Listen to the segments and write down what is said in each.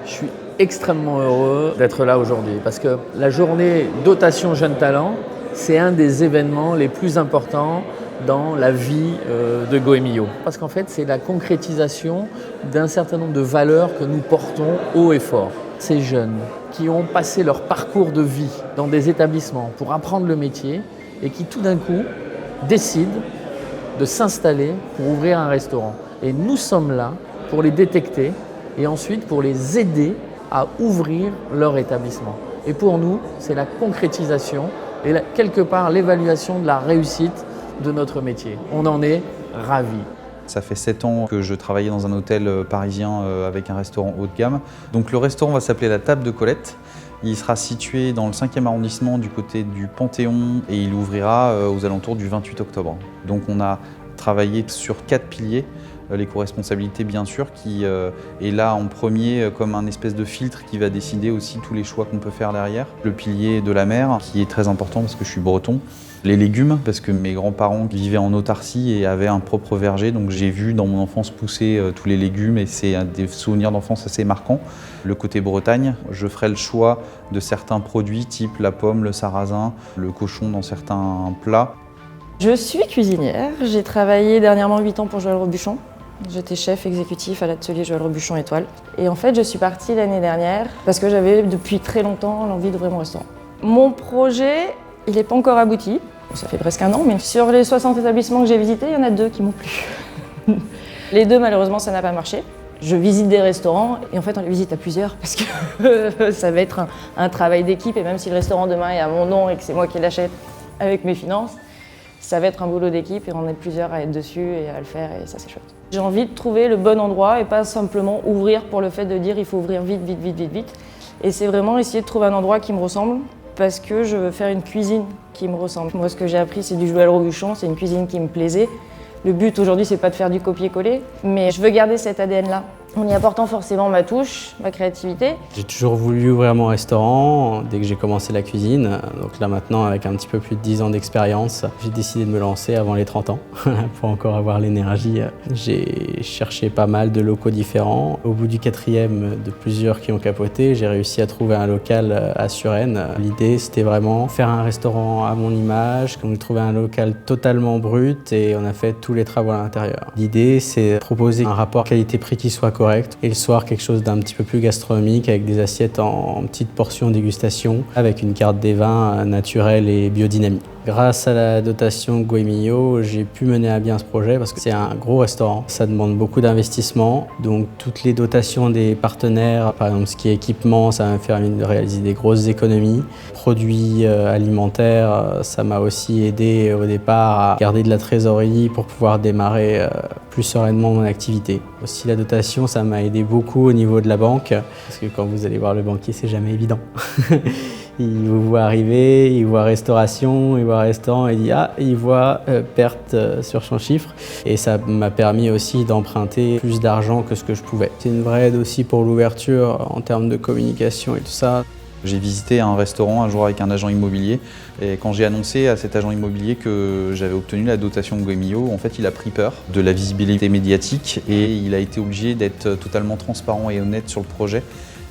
Je suis extrêmement heureux d'être là aujourd'hui parce que la journée Dotation Jeunes Talents, c'est un des événements les plus importants dans la vie de Goemio. Parce qu'en fait, c'est la concrétisation d'un certain nombre de valeurs que nous portons haut et fort. Ces jeunes qui ont passé leur parcours de vie dans des établissements pour apprendre le métier et qui tout d'un coup décident de s'installer pour ouvrir un restaurant. Et nous sommes là pour les détecter et ensuite pour les aider à ouvrir leur établissement. Et pour nous, c'est la concrétisation et quelque part l'évaluation de la réussite de notre métier. On en est ravis. Ça fait 7 ans que je travaillais dans un hôtel parisien avec un restaurant haut de gamme. Donc le restaurant va s'appeler La Table de Colette. Il sera situé dans le 5e arrondissement du côté du Panthéon et il ouvrira aux alentours du 28 octobre. Donc on a travaillé sur 4 piliers. L'éco-responsabilité bien sûr qui est là en premier comme un espèce de filtre qui va décider aussi tous les choix qu'on peut faire derrière. Le pilier de la mer qui est très important parce que je suis breton. Les légumes parce que mes grands-parents vivaient en autarcie et avaient un propre verger, donc j'ai vu dans mon enfance pousser tous les légumes et c'est des souvenirs d'enfance assez marquants. Le côté Bretagne, je ferai le choix de certains produits type la pomme, le sarrasin, le cochon dans certains plats. Je suis cuisinière, j'ai travaillé dernièrement 8 ans pour Joël Robuchon. J'étais chef exécutif à l'atelier Joël Robuchon Étoile. Et en fait, je suis partie l'année dernière parce que j'avais depuis très longtemps l'envie d'ouvrir mon restaurant. Mon projet, il n'est pas encore abouti. Ça fait presque un an, mais sur les 60 établissements que j'ai visités, il y en a 2 qui m'ont plu. Les 2, malheureusement, ça n'a pas marché. Je visite des restaurants et en fait, on les visite à plusieurs parce que ça va être un travail d'équipe. Et même si le restaurant demain est à mon nom et que c'est moi qui l'achète avec mes finances, ça va être un boulot d'équipe et on est plusieurs à être dessus et à le faire et ça c'est chouette. J'ai envie de trouver le bon endroit et pas simplement ouvrir pour le fait de dire il faut ouvrir vite, vite, vite, vite, vite. Et c'est vraiment essayer de trouver un endroit qui me ressemble parce que je veux faire une cuisine qui me ressemble. Moi ce que j'ai appris c'est du Joël Robuchon, c'est une cuisine qui me plaisait. Le but aujourd'hui c'est pas de faire du copier-coller, mais je veux garder cet ADN-là. En y apportant forcément ma touche, ma créativité. J'ai toujours voulu ouvrir mon restaurant dès que j'ai commencé la cuisine. Donc là maintenant, avec un petit peu plus de 10 ans d'expérience, j'ai décidé de me lancer avant les 30 ans pour encore avoir l'énergie. J'ai cherché pas mal de locaux différents. Au bout du 4e de plusieurs qui ont capoté, j'ai réussi à trouver un local à Suresnes. L'idée, c'était vraiment faire un restaurant à mon image, qu'on ait trouvé un local totalement brut et on a fait tous les travaux à l'intérieur. L'idée, c'est proposer un rapport qualité-prix qui soit correct et le soir quelque chose d'un petit peu plus gastronomique avec des assiettes en petites portions dégustation avec une carte des vins naturels et biodynamiques. Grâce à la dotation Goemio, j'ai pu mener à bien ce projet parce que c'est un gros restaurant. Ça demande beaucoup d'investissement. Donc toutes les dotations des partenaires, par exemple ce qui est équipement, ça m'a permis de réaliser des grosses économies. Produits alimentaires, ça m'a aussi aidé au départ à garder de la trésorerie pour pouvoir démarrer plus sereinement mon activité. Aussi la dotation, ça m'a aidé beaucoup au niveau de la banque parce que quand vous allez voir le banquier, c'est jamais évident. Il vous voit arriver, il voit restauration, il voit restaurant et il dit ah, il voit perte sur son chiffre. Et ça m'a permis aussi d'emprunter plus d'argent que ce que je pouvais. C'est une vraie aide aussi pour l'ouverture en termes de communication et tout ça. J'ai visité un restaurant un jour avec un agent immobilier et quand j'ai annoncé à cet agent immobilier que j'avais obtenu la dotation Goemio, en fait il a pris peur de la visibilité médiatique et il a été obligé d'être totalement transparent et honnête sur le projet.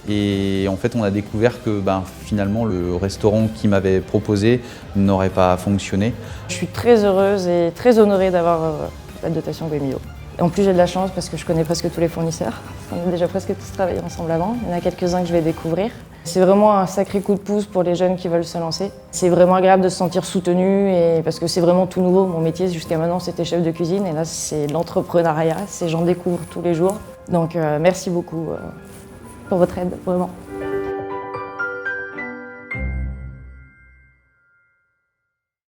Et en fait, on a découvert que finalement, le restaurant qu'il m'avait proposé n'aurait pas fonctionné. Je suis très heureuse et très honorée d'avoir la dotation Goemio. En plus, j'ai de la chance parce que je connais presque tous les fournisseurs. On a déjà presque tous travaillé ensemble avant. Il y en a quelques-uns que je vais découvrir. C'est vraiment un sacré coup de pouce pour les jeunes qui veulent se lancer. C'est vraiment agréable de se sentir soutenu et parce que c'est vraiment tout nouveau. Mon métier, jusqu'à maintenant, c'était chef de cuisine et là, c'est l'entrepreneuriat. J'en découvre tous les jours. Donc, merci beaucoup pour votre aide, vraiment.